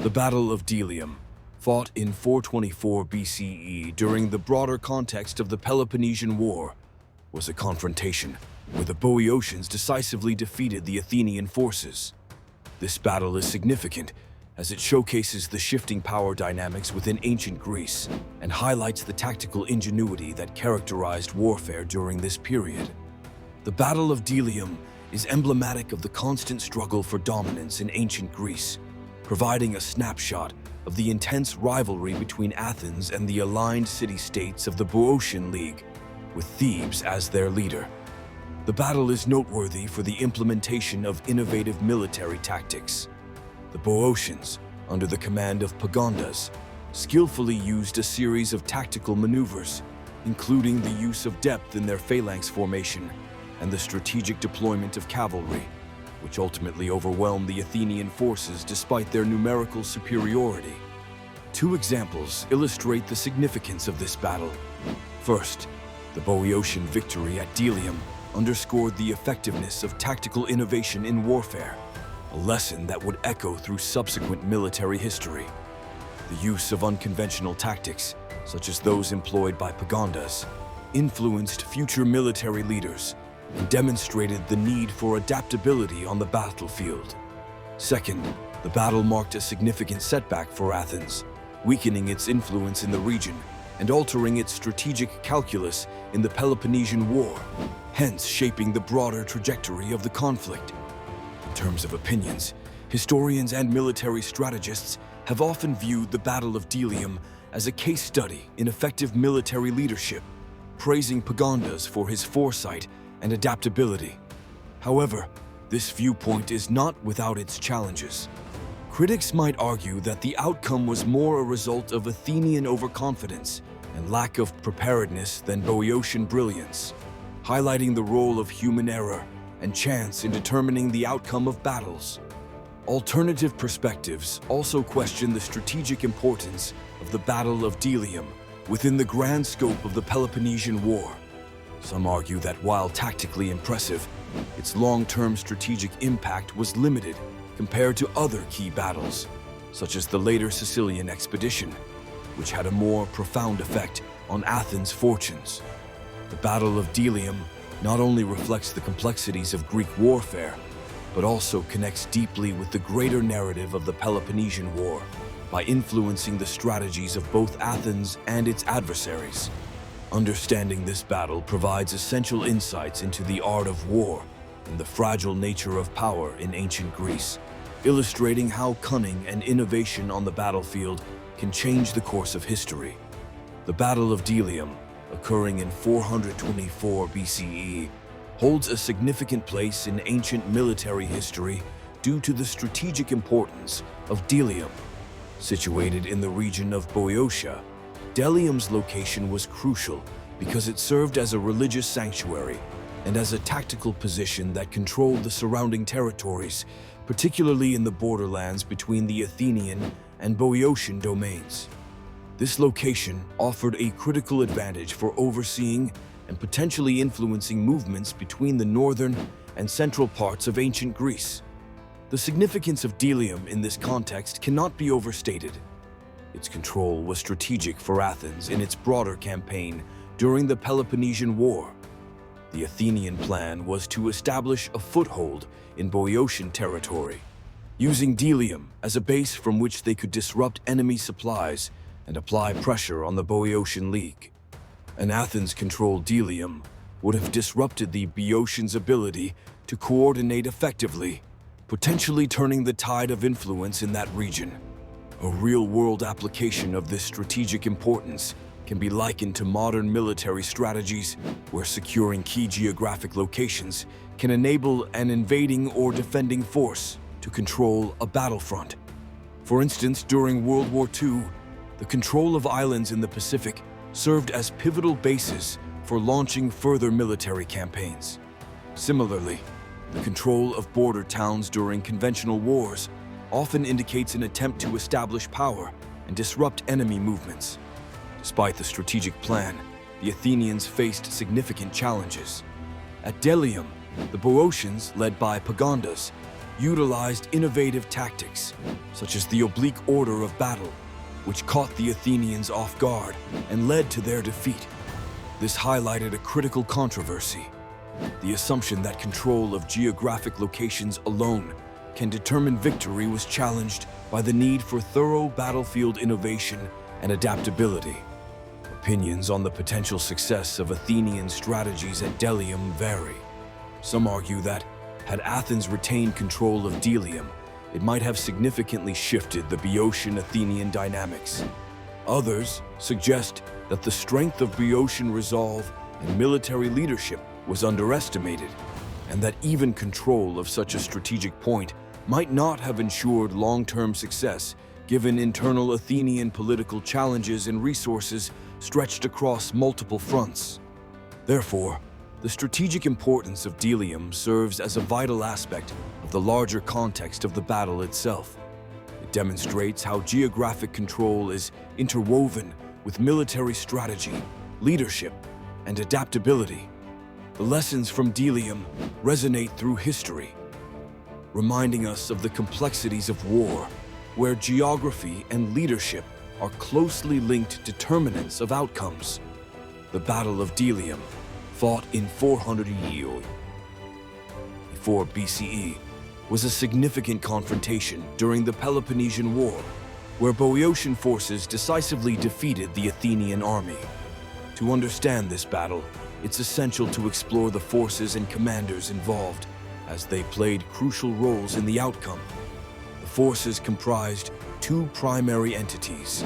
The Battle of Delium, fought in 424 BCE during the broader context of the Peloponnesian War, was a confrontation where the Boeotians decisively defeated the Athenian forces. This battle is significant as it showcases the shifting power dynamics within ancient Greece and highlights the tactical ingenuity that characterized warfare during this period. The Battle of Delium is emblematic of the constant struggle for dominance in ancient Greece, providing a snapshot of the intense rivalry between Athens and the aligned city-states of the Boeotian League, with Thebes as their leader. The battle is noteworthy for the implementation of innovative military tactics. The Boeotians, under the command of Pagondas, skillfully used a series of tactical maneuvers, including the use of depth in their phalanx formation and the strategic deployment of cavalry, which ultimately overwhelmed the Athenian forces despite their numerical superiority. Two examples illustrate the significance of this battle. First, the Boeotian victory at Delium underscored the effectiveness of tactical innovation in warfare, a lesson that would echo through subsequent military history. The use of unconventional tactics, such as those employed by Pagondas, influenced future military leaders and demonstrated the need for adaptability on the battlefield. Second, the battle marked a significant setback for Athens, weakening its influence in the region and altering its strategic calculus in the Peloponnesian War, hence shaping the broader trajectory of the conflict. In terms of opinions, historians and military strategists have often viewed the Battle of Delium as a case study in effective military leadership, praising Pagondas for his foresight and adaptability. However, this viewpoint is not without its challenges. Critics might argue that the outcome was more a result of Athenian overconfidence and lack of preparedness than Boeotian brilliance, highlighting the role of human error and chance in determining the outcome of battles. Alternative perspectives also question the strategic importance of the Battle of Delium within the grand scope of the Peloponnesian War. Some argue that while tactically impressive, its long-term strategic impact was limited compared to other key battles, such as the later Sicilian expedition, which had a more profound effect on Athens' fortunes. The Battle of Delium not only reflects the complexities of Greek warfare, but also connects deeply with the greater narrative of the Peloponnesian War by influencing the strategies of both Athens and its adversaries. Understanding this battle provides essential insights into the art of war and the fragile nature of power in ancient Greece, illustrating how cunning and innovation on the battlefield can change the course of history. The Battle of Delium, occurring in 424 BCE, holds a significant place in ancient military history due to the strategic importance of Delium. Situated in the region of Boeotia, Delium's location was crucial because it served as a religious sanctuary and as a tactical position that controlled the surrounding territories, particularly in the borderlands between the Athenian and Boeotian domains. This location offered a critical advantage for overseeing and potentially influencing movements between the northern and central parts of ancient Greece. The significance of Delium in this context cannot be overstated. Its control was strategic for Athens in its broader campaign during the Peloponnesian War. The Athenian plan was to establish a foothold in Boeotian territory, using Delium as a base from which they could disrupt enemy supplies and apply pressure on the Boeotian League. An Athens-controlled Delium would have disrupted the Boeotians' ability to coordinate effectively, potentially turning the tide of influence in that region. A real-world application of this strategic importance can be likened to modern military strategies where securing key geographic locations can enable an invading or defending force to control a battlefront. For instance, during World War II, the control of islands in the Pacific served as pivotal bases for launching further military campaigns. Similarly, the control of border towns during conventional wars often indicates an attempt to establish power and disrupt enemy movements. Despite the strategic plan, the Athenians faced significant challenges. At Delium, the Boeotians, led by Pagondas, utilized innovative tactics, such as the oblique order of battle, which caught the Athenians off guard and led to their defeat. This highlighted a critical controversy: the assumption that control of geographic locations alone can determine victory was challenged by the need for thorough battlefield innovation and adaptability. Opinions on the potential success of Athenian strategies at Delium vary. Some argue that, had Athens retained control of Delium, it might have significantly shifted the Boeotian Athenian dynamics. Others suggest that the strength of Boeotian resolve and military leadership was underestimated, and that even control of such a strategic point might not have ensured long-term success given internal Athenian political challenges and resources stretched across multiple fronts. Therefore, the strategic importance of Delium serves as a vital aspect of the larger context of the battle itself. It demonstrates how geographic control is interwoven with military strategy, leadership, and adaptability. The lessons from Delium resonate through history, reminding us of the complexities of war, where geography and leadership are closely linked determinants of outcomes. The Battle of Delium, fought in 400 before BCE, was a significant confrontation during the Peloponnesian War, where Boeotian forces decisively defeated the Athenian army. To understand this battle, it's essential to explore the forces and commanders involved, as they played crucial roles in the outcome. The forces comprised two primary entities: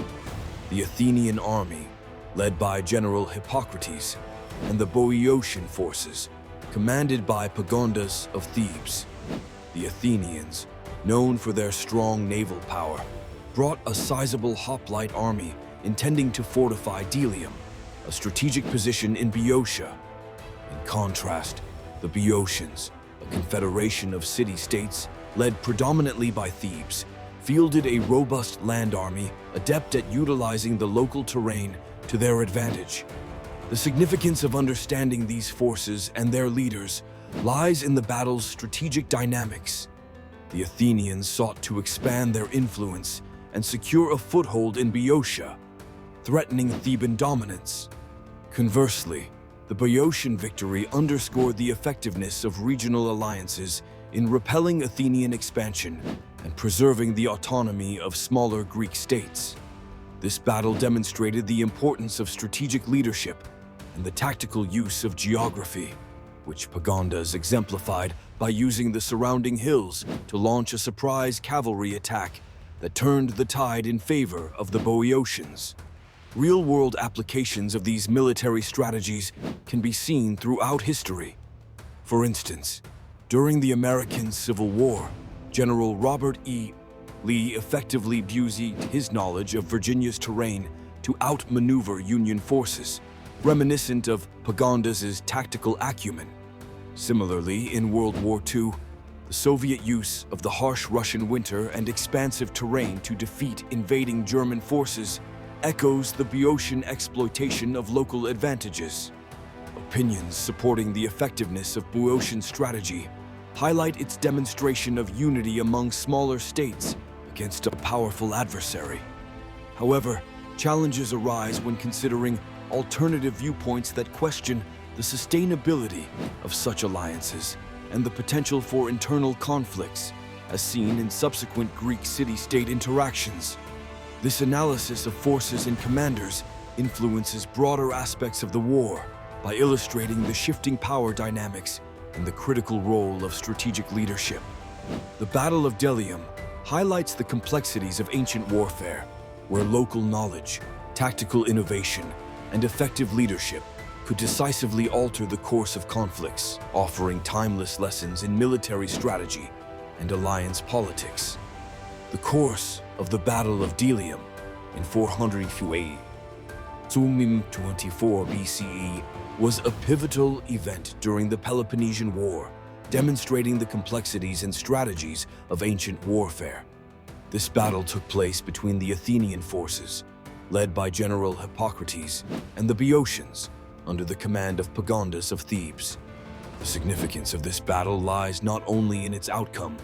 the Athenian army, led by General Hippocrates, and the Boeotian forces, commanded by Pagondas of Thebes. The Athenians, known for their strong naval power, brought a sizable hoplite army intending to fortify Delium, a strategic position in Boeotia. In contrast, the Boeotians, a confederation of city-states led predominantly by Thebes, fielded a robust land army adept at utilizing the local terrain to their advantage. The significance of understanding these forces and their leaders lies in the battle's strategic dynamics. The Athenians sought to expand their influence and secure a foothold in Boeotia, threatening Theban dominance. Conversely, the Boeotian victory underscored the effectiveness of regional alliances in repelling Athenian expansion and preserving the autonomy of smaller Greek states. This battle demonstrated the importance of strategic leadership and the tactical use of geography, which Pagondas exemplified by using the surrounding hills to launch a surprise cavalry attack that turned the tide in favor of the Boeotians. Real-world applications of these military strategies can be seen throughout history. For instance, during the American Civil War, General Robert E. Lee effectively used his knowledge of Virginia's terrain to outmaneuver Union forces, reminiscent of Pagondas' tactical acumen. Similarly, in World War II, the Soviet use of the harsh Russian winter and expansive terrain to defeat invading German forces echoes the Boeotian exploitation of local advantages. Opinions supporting the effectiveness of Boeotian strategy highlight its demonstration of unity among smaller states against a powerful adversary. However, challenges arise when considering alternative viewpoints that question the sustainability of such alliances and the potential for internal conflicts, as seen in subsequent Greek city-state interactions. This analysis of forces and commanders influences broader aspects of the war by illustrating the shifting power dynamics and the critical role of strategic leadership. The Battle of Delium highlights the complexities of ancient warfare, where local knowledge, tactical innovation, and effective leadership could decisively alter the course of conflicts, offering timeless lessons in military strategy and alliance politics. The course of the Battle of Delium in 424 BCE was a pivotal event during the Peloponnesian War, demonstrating the complexities and strategies of ancient warfare. This battle took place between the Athenian forces, led by General Hippocrates, and the Boeotians, under the command of Pagondas of Thebes. The significance of this battle lies not only in its outcome,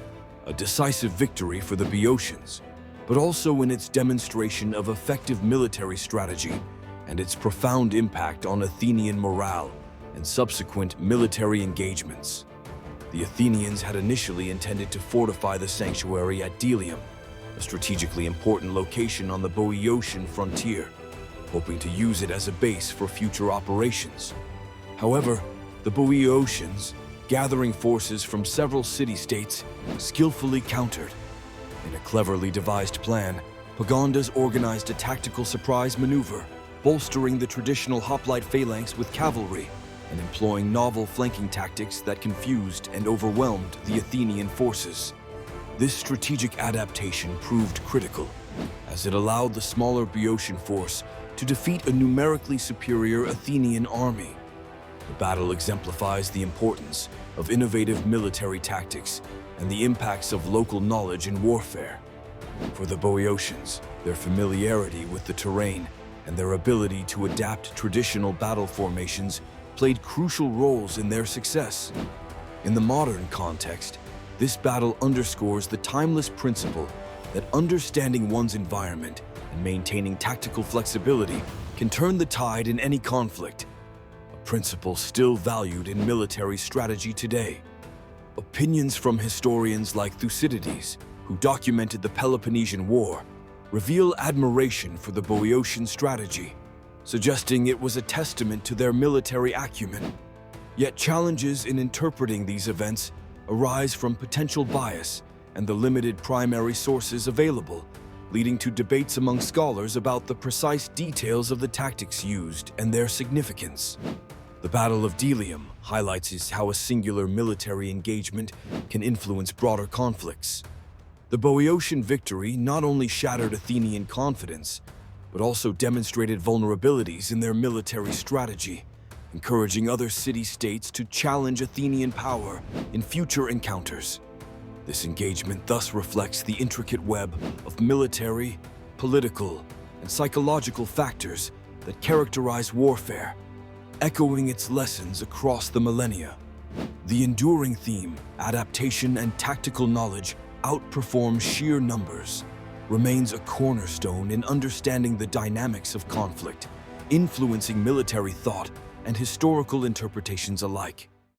a decisive victory for the Boeotians, but also in its demonstration of effective military strategy and its profound impact on Athenian morale and subsequent military engagements. The Athenians had initially intended to fortify the sanctuary at Delium, a strategically important location on the Boeotian frontier, hoping to use it as a base for future operations. However, the Boeotians, gathering forces from several city-states, skillfully countered. In a cleverly devised plan, Pagondas organized a tactical surprise maneuver, bolstering the traditional hoplite phalanx with cavalry and employing novel flanking tactics that confused and overwhelmed the Athenian forces. This strategic adaptation proved critical, as it allowed the smaller Boeotian force to defeat a numerically superior Athenian army. The battle exemplifies the importance of innovative military tactics and the impacts of local knowledge in warfare. For the Boeotians, their familiarity with the terrain and their ability to adapt traditional battle formations played crucial roles in their success. In the modern context, this battle underscores the timeless principle that understanding one's environment and maintaining tactical flexibility can turn the tide in any conflict, a principle still valued in military strategy today. Opinions from historians like Thucydides, who documented the Peloponnesian War, reveal admiration for the Boeotian strategy, suggesting it was a testament to their military acumen. Yet challenges in interpreting these events arise from potential bias and the limited primary sources available, leading to debates among scholars about the precise details of the tactics used and their significance. The Battle of Delium highlights how a singular military engagement can influence broader conflicts. The Boeotian victory not only shattered Athenian confidence, but also demonstrated vulnerabilities in their military strategy, encouraging other city-states to challenge Athenian power in future encounters. This engagement thus reflects the intricate web of military, political, and psychological factors that characterize warfare, echoing its lessons across the millennia. The enduring theme, adaptation and tactical knowledge outperform sheer numbers, remains a cornerstone in understanding the dynamics of conflict, influencing military thought and historical interpretations alike.